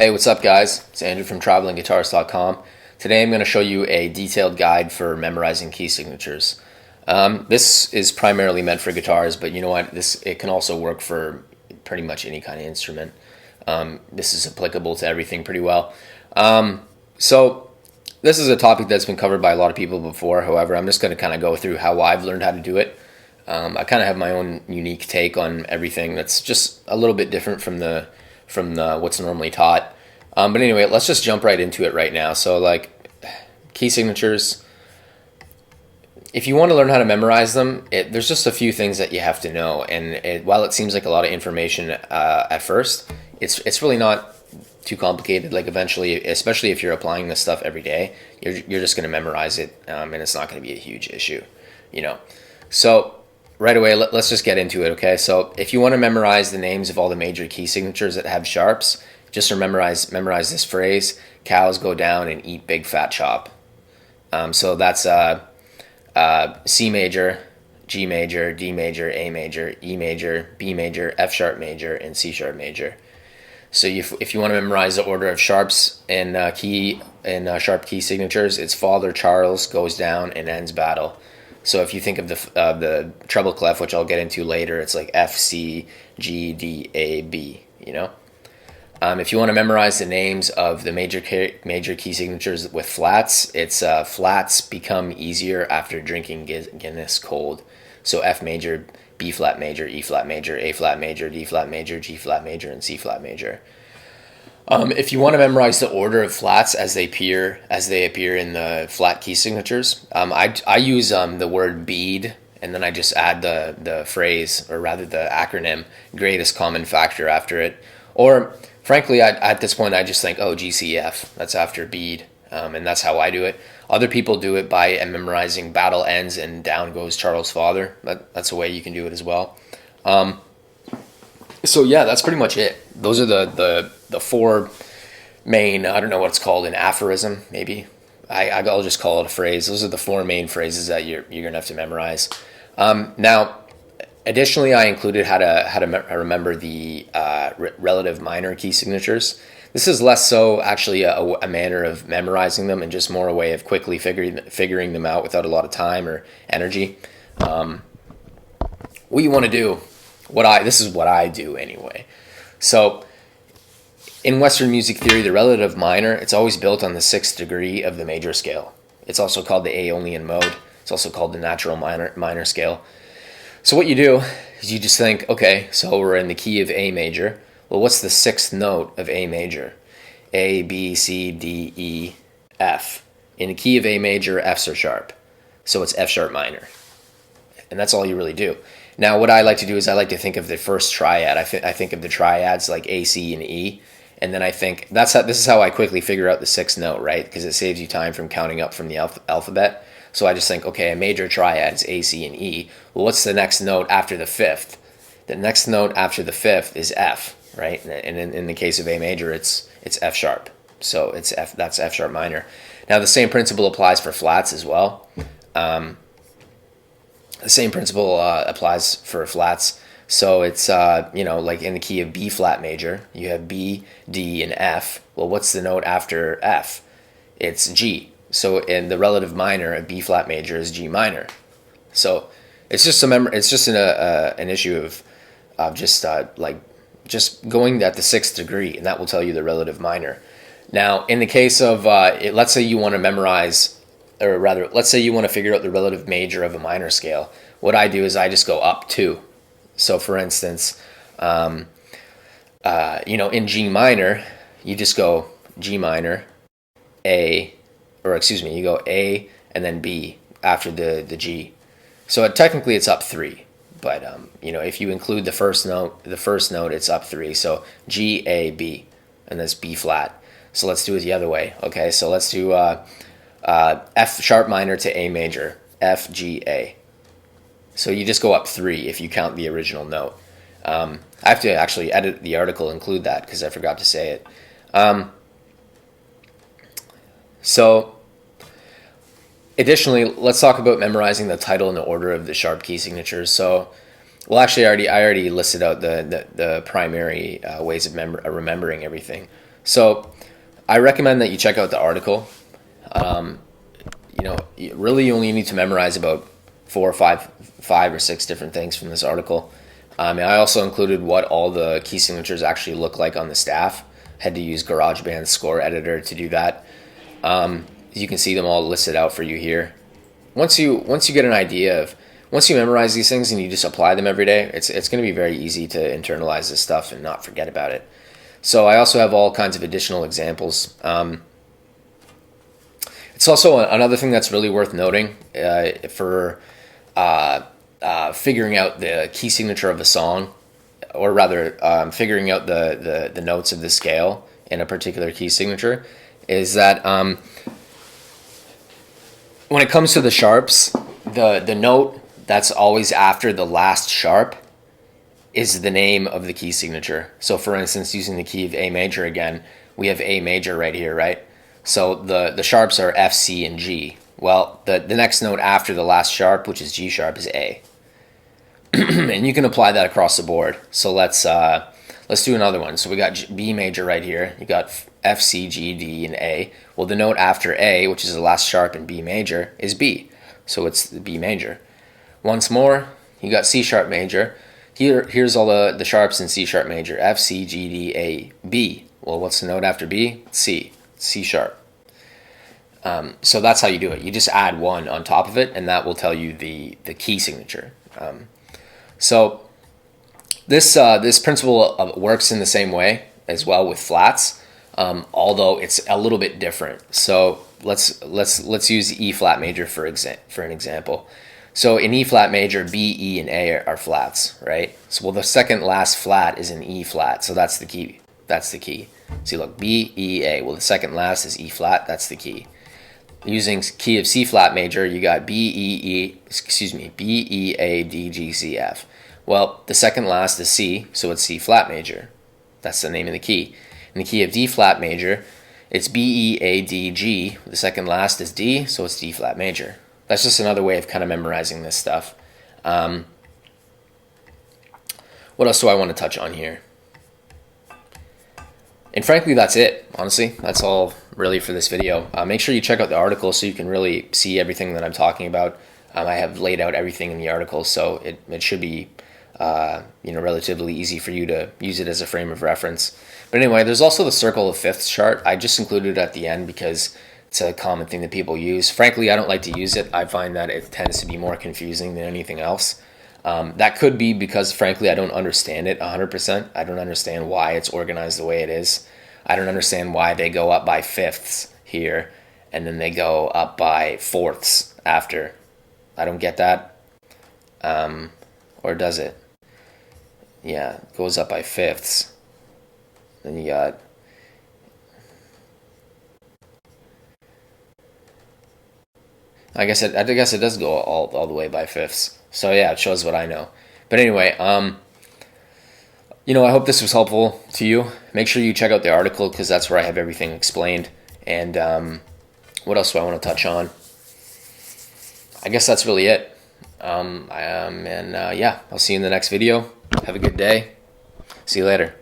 Hey, what's up, guys? It's Andrew from travelingguitarist.com. Today I'm going to show you a detailed guide for memorizing key signatures. This is primarily meant for guitars, but you know what? It can also work for pretty much any kind of instrument. This is applicable to everything pretty well. So this is a topic that's been covered by a lot of people before. However, I'm just going to kind of go through how I've learned how to do it. I kind of have my own unique take on everything that's just a little bit different from what's normally taught. But anyway, let's just jump right into it right now. So like key signatures, if you want to learn how to memorize them, there's just a few things that you have to know. And while it seems like a lot of information at first, it's really not too complicated. Like eventually, especially if you're applying this stuff every day, you're just going to memorize it, and it's not going to be a huge issue, you know. So right away, let's just get into it, okay? So if you want to memorize the names of all the major key signatures that have sharps, just memorize this phrase: cows go down and eat big fat chop. So that's C major, G major, D major, A major, E major, B major, F sharp major, and C sharp major. So if you want to memorize the order of sharps and sharp key signatures, it's Father Charles goes down and ends battle. So if you think of the treble clef, which I'll get into later, it's like F, C, G, D, A, B, you know? If you want to memorize the names of the major key signatures with flats, it's flats become easier after drinking Guinness cold. So F major, B flat major, E flat major, A flat major, D flat major, G flat major, and C flat major. If you want to memorize the order of flats as they appear in the flat key signatures, I use the word bead, and then I just add the phrase, or rather the acronym, greatest common factor after it. Or frankly, at this point, I just think, oh, GCF, that's after bead, and that's how I do it. Other people do it by memorizing battle ends and down goes Charles' father. That's a way you can do it as well. So yeah, that's pretty much it. Those are the four main, I don't know what it's called, an aphorism maybe. I'll just call it a phrase. Those are the four main phrases that you're gonna have to memorize. Now, additionally, I included how to remember the relative minor key signatures. This is less so actually a manner of memorizing them, and just more a way of quickly figuring them out without a lot of time or energy. What you want to do, this is what I do anyway. So in Western music theory, the relative minor, it's always built on the sixth degree of the major scale. It's also called the Aeolian mode. It's also called the natural minor scale. So what you do is you just think, okay, so we're in the key of A major. Well, what's the sixth note of A major? A, B, C, D, E, F. In the key of A major, F's are sharp. So it's F sharp minor. And that's all you really do. Now, what I like to do is I like to think of the first triad. I think of the triads like A, C, and E. And then I think this is how I quickly figure out the sixth note, right? Because it saves you time from counting up from the alphabet. So I just think, okay, a major triad is A, C, and E. Well, what's the next note after the fifth? The next note after the fifth is F, right? And in the case of A major, it's F sharp. So that's F sharp minor. Now, the same principle applies for flats as well. The same principle applies for flats. So it's, like in the key of B flat major, you have B, D, and F. Well, what's the note after F? It's G. So in the relative minor of B flat major is G minor. So it's just an issue of just going at the sixth degree, and that will tell you the relative minor. Now, in the case of let's say you want to memorize, or rather, let's say you want to figure out the relative major of a minor scale. What I do is I just go up two. So for instance, in G minor, you just go G minor, A. You go A and then B after the G. So technically it's up three, but if you include the first note, it's up three. So G, A, B, and that's B flat. So let's do it the other way. Okay, so let's do F sharp minor to A major, F, G, A. So you just go up three if you count the original note. I have to actually edit the article, include that because I forgot to say it. So additionally, let's talk about memorizing the title and the order of the sharp key signatures. So, well, actually, I already listed out the primary ways of remembering everything. So I recommend that you check out the article. Um, really you only need to memorize about five or six different things from this article. And I also included what all the key signatures actually look like on the staff. Had to use GarageBand's score editor to do that. You can see them all listed out for you here. Once you get an idea of, once you memorize these things and you just apply them every day, it's going to be very easy to internalize this stuff and not forget about it. So I also have all kinds of additional examples. It's also another thing that's really worth noting for figuring out the key signature of a song, or rather figuring out the notes of the scale in a particular key signature, is that when it comes to the sharps, the note that's always after the last sharp is the name of the key signature. So for instance, using the key of A major again, we have A major right here, right? So the sharps are F, C, and G. Well, the next note after the last sharp, which is G sharp, is A. And you can apply that across the board. So let's do another one. So we got B major right here. You got F, C, G, D, and A. Well, the note after A, which is the last sharp in B major, is B. So it's the B major. Once more, you got C sharp major. Here's all the sharps in C sharp major. F, C, G, D, A, B. Well, what's the note after B? C. C sharp. So that's how you do it. You just add one on top of it, and that will tell you the key signature. So this principle works in the same way as well with flats, although it's a little bit different. So let's use E flat major for an example. So in E flat major, B, E, and A are flats, right? So the second last flat is an E flat, so that's the key. That's the key. See, look, B, E, A. Well, the second last is E flat. That's the key. Using key of C flat major, you got B, E, A, D, G, C, F. Well, the second last is C, so it's C flat major. That's the name of the key. In the key of D flat major, it's B, E, A, D, G. The second last is D, so it's D flat major. That's just another way of kind of memorizing this stuff. What else do I want to touch on here? And frankly, that's it. Honestly, that's all really for this video. Make sure you check out the article so you can really see everything that I'm talking about. I have laid out everything in the article, so it should be relatively easy for you to use it as a frame of reference. But anyway, there's also the circle of fifths chart. I just included it at the end because it's a common thing that people use. Frankly, I don't like to use it. I find that it tends to be more confusing than anything else. That could be because, frankly, I don't understand it 100%. I don't understand why it's organized the way it is. I don't understand why they go up by fifths here, and then they go up by fourths after. I don't get that. Or does it? Yeah, it goes up by fifths. Then you got... I guess it does go all the way by fifths. So yeah, it shows what I know. But anyway, I hope this was helpful to you. Make sure you check out the article because that's where I have everything explained. And what else do I want to touch on? I guess that's really it. Yeah, I'll see you in the next video. Have a good day. See you later.